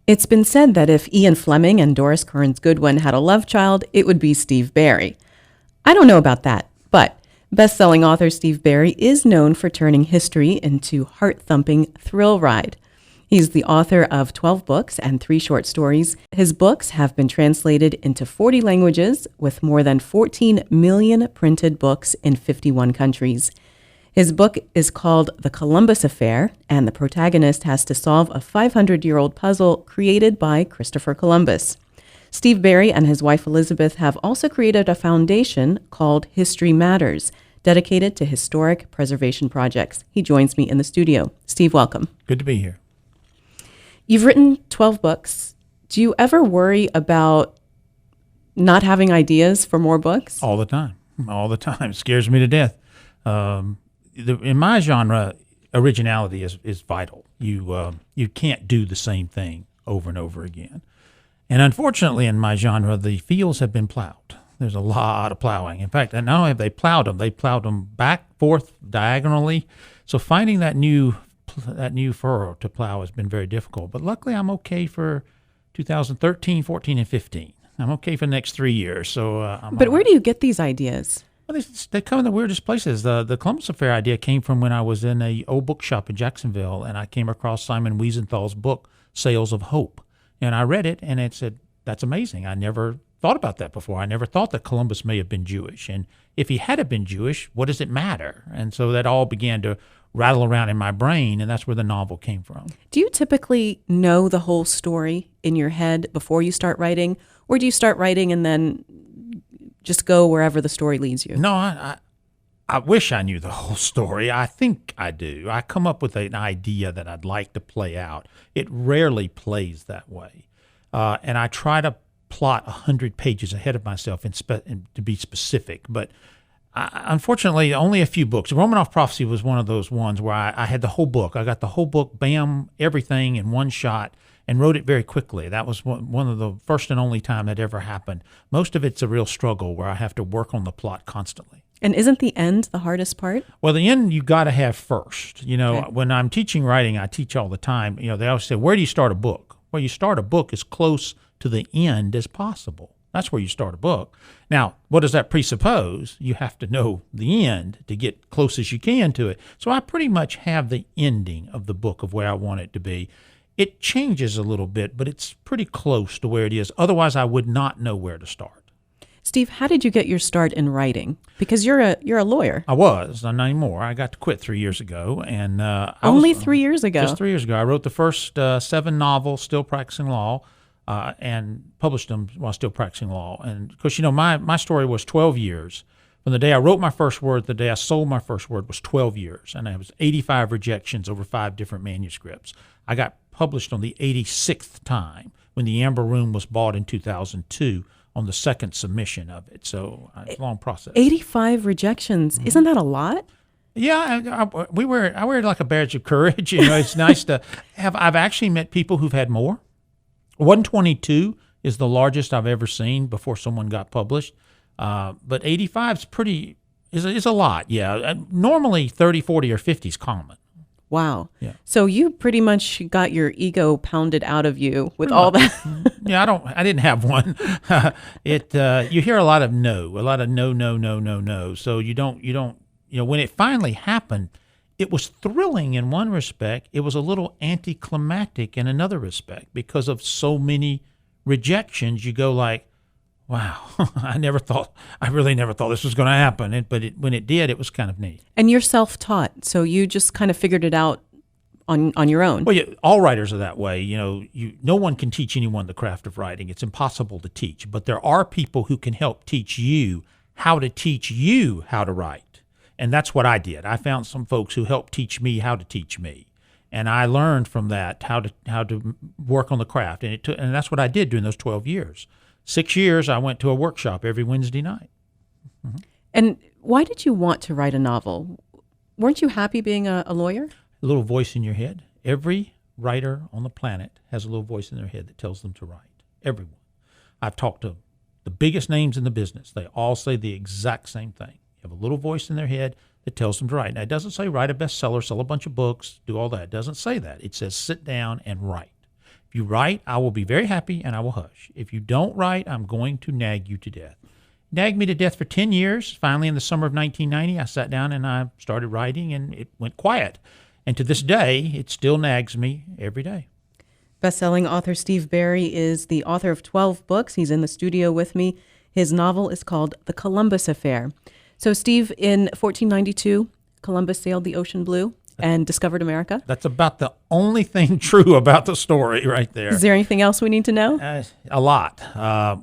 It's been said that if Ian Fleming and Doris Kearns Goodwin had a love child, it would be Steve Barry. I don't know about that, but best-selling author Steve Barry is known for turning history into heart-thumping thrill ride. He's the author of 12 books and 3 short stories. His books have been translated into 40 languages with more than 14 million printed books in 51 countries. His book is called The Columbus Affair, and the protagonist has to solve a 500-year-old puzzle created by Christopher Columbus. Steve Barry and his wife Elizabeth have also created a foundation called History Matters, dedicated to historic preservation projects. He joins me in the studio. Steve, welcome. Good to be here. You've written 12 books. Do you ever worry about not having ideas for more books? All the time. All the time. It scares me to death. In my genre, originality is vital. You can't do the same thing over and over again. And unfortunately, in my genre, the fields have been plowed. There's a lot of plowing. In fact, not only have they plowed them back, forth, diagonally. So finding that new furrow to plow has been very difficult. But luckily, I'm okay for 2013, 14, and 15. I'm okay for the next 3 years. So, But where do you get these ideas? Well, they come in the weirdest places. The Columbus Affair idea came from when I was in a old bookshop in Jacksonville, and I came across Simon Wiesenthal's book, Sails of Hope. And I read it, and it said, that's amazing. I never thought about that before. I never thought that Columbus may have been Jewish. And if he had been Jewish, what does it matter? And so that all began to rattle around in my brain, and that's where the novel came from. Do you typically know the whole story in your head before you start writing, or do you start writing and then just go wherever the story leads you? No, I wish I knew the whole story. I think I do. I come up with an idea that I'd like to play out. It rarely plays that way. And I try to plot 100 pages ahead of myself and to be specific. But unfortunately, only a few books. Romanoff Prophecy was one of those ones where I had the whole book. I got the whole book, bam, everything in one shot, and wrote it very quickly. That was one of the first and only time that ever happened. Most of it's a real struggle where I have to work on the plot constantly. And isn't the end the hardest part? Well, the end you got to have first. Okay. When I'm teaching writing, I teach all the time. They always say, where do you start a book? Well, you start a book as close to the end as possible. That's where you start a book. Now, what does that presuppose? You have to know the end to get close as you can to it. So I pretty much have the ending of the book of where I want it to be. It changes a little bit, but it's pretty close to where it is. Otherwise, I would not know where to start. Steve, how did you get your start in writing? Because you're a lawyer. I was. I'm not anymore. I got to quit 3 years ago. And Only 3 years ago? Just 3 years ago. I wrote the first 7 novels, still practicing law, and published them while still practicing law. And because, my story was 12 years. From the day I wrote my first word, the day I sold my first word was 12 years. And it was 85 rejections over 5 different manuscripts. I got published on the 86th time when the Amber Room was bought in 2002 on the second submission of it. So it's a long process. 85 rejections. Mm-hmm. Isn't that a lot? Yeah, I wear it like a badge of courage. It's nice to have. I've actually met people who've had more. 122 is the largest I've ever seen before someone got published. But 85 is a lot. Yeah, normally 30, 40, or 50 is common. Wow. Yeah. So you pretty much got your ego pounded out of you with all that. Yeah, I didn't have one. You hear a lot of no. So you don't, when it finally happened, it was thrilling in one respect. It was a little anticlimactic in another respect because of so many rejections. You go like, wow, I really never thought this was going to happen. But when it did, it was kind of neat. And you're self-taught, so you just kind of figured it out on your own. Well, yeah, all writers are that way. No one can teach anyone the craft of writing. It's impossible to teach. But there are people who can help teach you how to write. And that's what I did. I found some folks who helped teach me how to teach me. And I learned from that how to work on the craft. And that's what I did during those 12 years. 6 years, I went to a workshop every Wednesday night. Mm-hmm. And why did you want to write a novel? Weren't you happy being a lawyer? A little voice in your head. Every writer on the planet has a little voice in their head that tells them to write. Everyone. I've talked to the biggest names in the business. They all say the exact same thing. You have a little voice in their head that tells them to write. Now, it doesn't say write a bestseller, sell a bunch of books, do all that. It doesn't say that. It says sit down and write. If you write, I will be very happy and I will hush. If you don't write, I'm going to nag you to death. Nagged me to death for 10 years. Finally, in the summer of 1990, I sat down and I started writing, and it went quiet. And to this day, it still nags me every day. Best-selling author Steve Berry is the author of 12 books. He's in the studio with me. His novel is called The Columbus Affair. So, Steve, in 1492, Columbus sailed the ocean blue and discovered America. That's about the only thing true about the story right there. Is there anything else we need to know? A lot.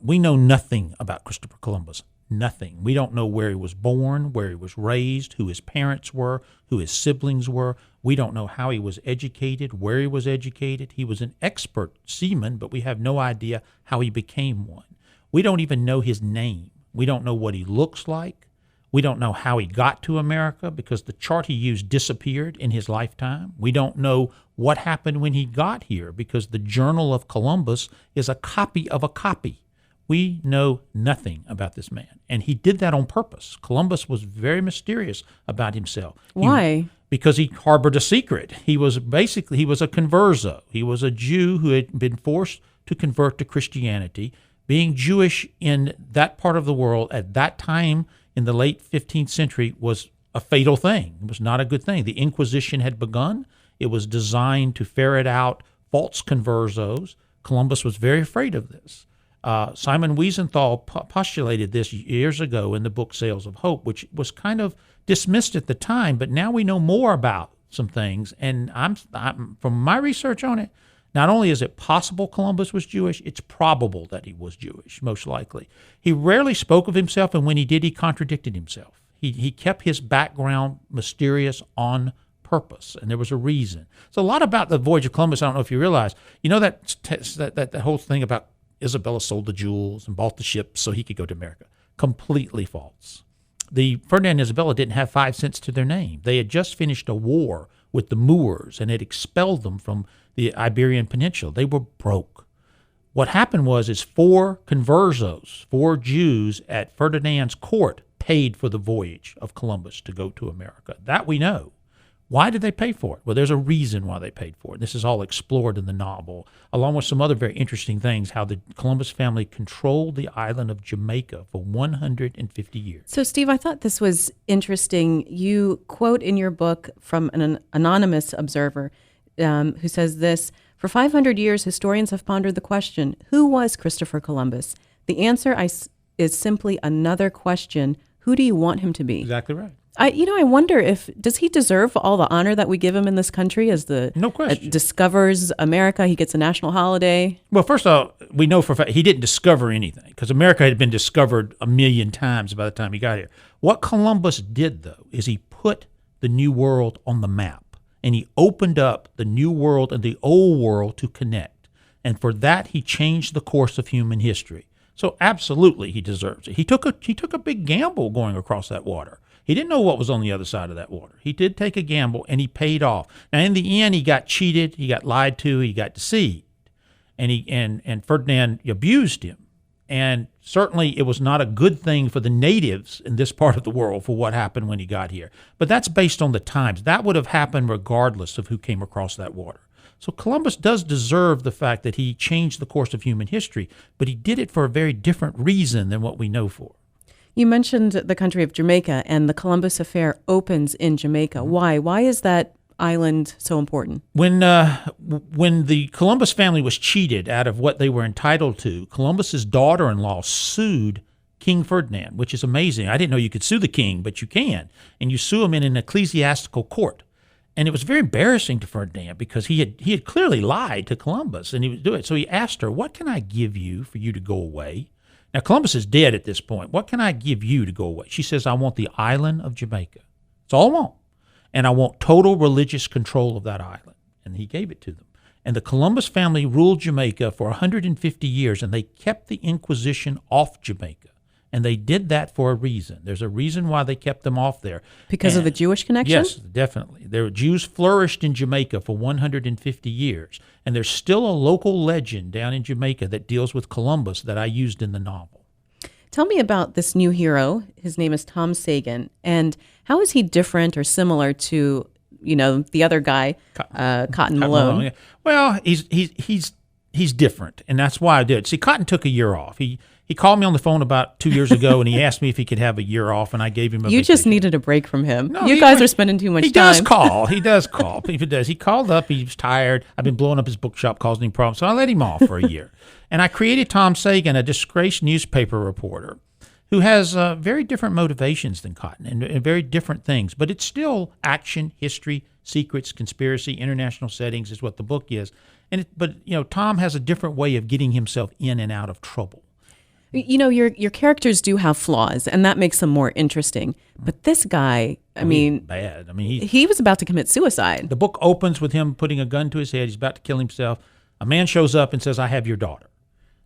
We know nothing about Christopher Columbus. Nothing. We don't know where he was born, where he was raised, who his parents were, who his siblings were. We don't know how he was educated, where he was educated. He was an expert seaman, but we have no idea how he became one. We don't even know his name. We don't know what he looks like. We don't know how he got to America because the chart he used disappeared in his lifetime. We don't know what happened when he got here because the Journal of Columbus is a copy of a copy. We know nothing about this man, and he did that on purpose. Columbus was very mysterious about himself. Why? Because he harbored a secret. He was a converso. He was a Jew who had been forced to convert to Christianity. Being Jewish in that part of the world at that time in the late 15th century was a fatal thing. It was not a good thing. The Inquisition had begun. It was designed to ferret out false conversos. Columbus was very afraid of this. Simon Wiesenthal postulated this years ago in the book Sails of Hope, which was kind of dismissed at the time, but now we know more about some things. And I'm from my research on it, not only is it possible Columbus was Jewish, it's probable that he was Jewish, most likely. He rarely spoke of himself, and when he did, he contradicted himself. He kept his background mysterious on purpose, and there was a reason. So a lot about the voyage of Columbus, I don't know if you realize, you know that whole thing about Isabella sold the jewels and bought the ships so he could go to America. Completely false. The Ferdinand and Isabella didn't have 5 cents to their name. They had just finished a war with the Moors and had expelled them from the Iberian Peninsula. They were broke. What happened is 4 conversos, 4 Jews at Ferdinand's court paid for the voyage of Columbus to go to America. That we know. Why did they pay for it? Well, there's a reason why they paid for it. This is all explored in the novel, along with some other very interesting things, how the Columbus family controlled the island of Jamaica for 150 years. So, Steve, I thought this was interesting. You quote in your book from an anonymous observer who says this: "For 500 years, historians have pondered the question, who was Christopher Columbus? The answer is simply another question, who do you want him to be?" Exactly right. I wonder does he deserve all the honor that we give him in this country as no question. Discovers America? He gets a national holiday. Well, first of all, we know for a fact he didn't discover anything because America had been discovered a million times by the time he got here. What Columbus did, though, is he put the New World on the map, and he opened up the New World and the Old World to connect. And for that, he changed the course of human history. So absolutely, he deserves it. He took a big gamble going across that water. He didn't know what was on the other side of that water. He did take a gamble, and he paid off. Now, in the end, he got cheated, he got lied to, he got deceived, and Ferdinand abused him. And certainly, it was not a good thing for the natives in this part of the world for what happened when he got here. But that's based on the times. That would have happened regardless of who came across that water. So Columbus does deserve the fact that he changed the course of human history, but he did it for a very different reason than what we know for. You mentioned the country of Jamaica, and the Columbus Affair opens in Jamaica. Why? Why is that island so important? When the Columbus family was cheated out of what they were entitled to, Columbus's daughter-in-law sued King Ferdinand, which is amazing. I didn't know you could sue the king, but you can. And you sue him in an ecclesiastical court. And it was very embarrassing to Ferdinand because he had clearly lied to Columbus, and he was doing it. So he asked her, "What can I give you for you to go away?" Now, Columbus is dead at this point. "What can I give you to go away?" She says, "I want the island of Jamaica. That's all I want. And I want total religious control of that island." And he gave it to them. And the Columbus family ruled Jamaica for 150 years, and they kept the Inquisition off Jamaica. And they did that for a reason. There's a reason why they kept them off there. Because of the Jewish connection? Yes, definitely. Jews flourished in Jamaica for 150 years. And there's still a local legend down in Jamaica that deals with Columbus that I used in the novel. Tell me about this new hero. His name is Tom Seguin. And how is he different or similar to, the other guy, Cotton Malone? Well, he's he's different, and that's why I did. See, Cotton took a year off. He called me on the phone about 2 years ago, and he asked me if he could have a year off, and I gave him a You just vacation. needed a break from him. No, you guys are spending too much time. He does call. He does call. He does. He called up. He was tired. I've been blowing up his bookshop, causing him problems, so I let him off for a year. And I created Tom Seguin, a disgraced newspaper reporter who has very different motivations than Cotton and very different things. But it's still action, history, secrets, conspiracy, international settings is what the book is. But Tom has a different way of getting himself in and out of trouble. Your characters do have flaws, and that makes them more interesting. But this guy, He's bad. he was about to commit suicide. The book opens with him putting a gun to his head. He's about to kill himself. A man shows up and says, "I have your daughter."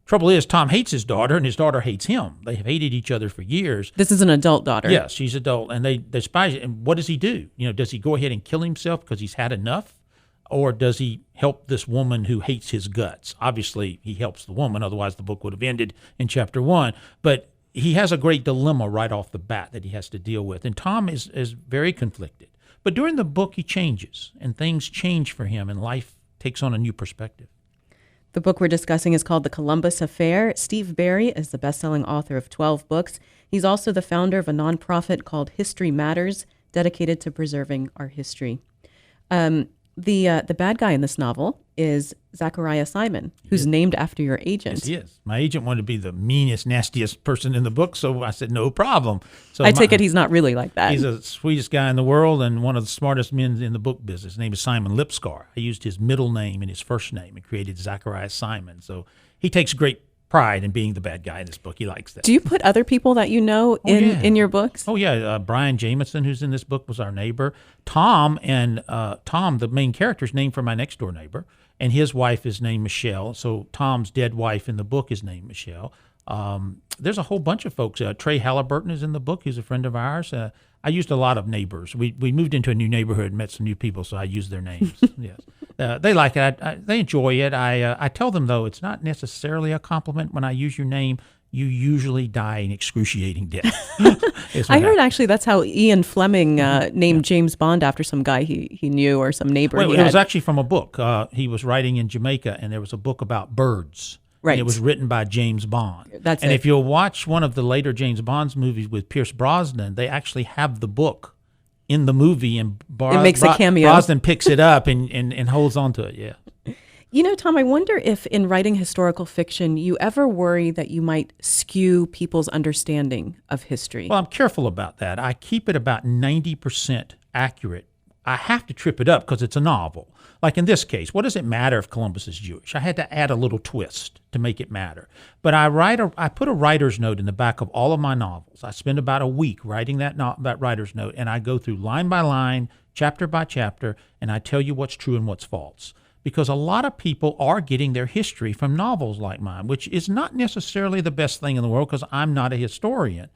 Trouble is, Tom hates his daughter, and his daughter hates him. They have hated each other for years. This is an adult daughter. Yes, she's adult, and they despise it. And what does he do? Does he go ahead and kill himself because he's had enough? Or does he help this woman who hates his guts? Obviously, he helps the woman. Otherwise, the book would have ended in chapter 1. But he has a great dilemma right off the bat that he has to deal with. And Tom is very conflicted. But during the book, he changes, and things change for him, and life takes on a new perspective. The book we're discussing is called The Columbus Affair. Steve Berry is the best-selling author of 12 books. He's also the founder of a nonprofit called History Matters, dedicated to preserving our history. The bad guy in this novel is Zachariah Simon, who's named after your agent. Yes, he is. My agent wanted to be the meanest, nastiest person in the book, so I said, no problem. So I take it he's not really like that. He's the sweetest guy in the world and one of the smartest men in the book business. His name is Simon Lipscar. I used his middle name and his first name and created Zachariah Simon. So he takes great pride in being the bad guy in this book. He likes that. Do you put other people that you know in your books? Oh, yeah. Brian Jameson, who's in this book, was our neighbor. Tom, the main character, is named for my next-door neighbor, and his wife is named Michelle. So Tom's dead wife in the book is named Michelle. There's a whole bunch of folks. Trey Halliburton is in the book. He's a friend of ours. I used a lot of neighbors. We moved into a new neighborhood and met some new people, so I used their names. Yes. They like it. They enjoy it. I tell them, though, it's not necessarily a compliment when I use your name. You usually die an excruciating death. I heard actually that's how Ian Fleming named James Bond after some guy he knew or some neighbor. Well, it was actually from a book. He was writing in Jamaica, and there was a book about birds. Right. And it was written by James Bond. That's and it. If you'll watch one of the later James Bond's movies with Pierce Brosnan, they actually have the book in the movie, and it makes a cameo. Brosnan picks it up and holds on to it. Yeah. Tom, I wonder if in writing historical fiction, you ever worry that you might skew people's understanding of history. Well, I'm careful about that. I keep it about 90% accurate. I have to trip it up because it's a novel. Like in this case, what does it matter if Columbus is Jewish? I had to add a little twist to make it matter. But I put a writer's note in the back of all of my novels. I spend about a week writing that writer's note, and I go through line by line, chapter by chapter, and I tell you what's true and what's false. Because a lot of people are getting their history from novels like mine, which is not necessarily the best thing in the world because I'm not a historian.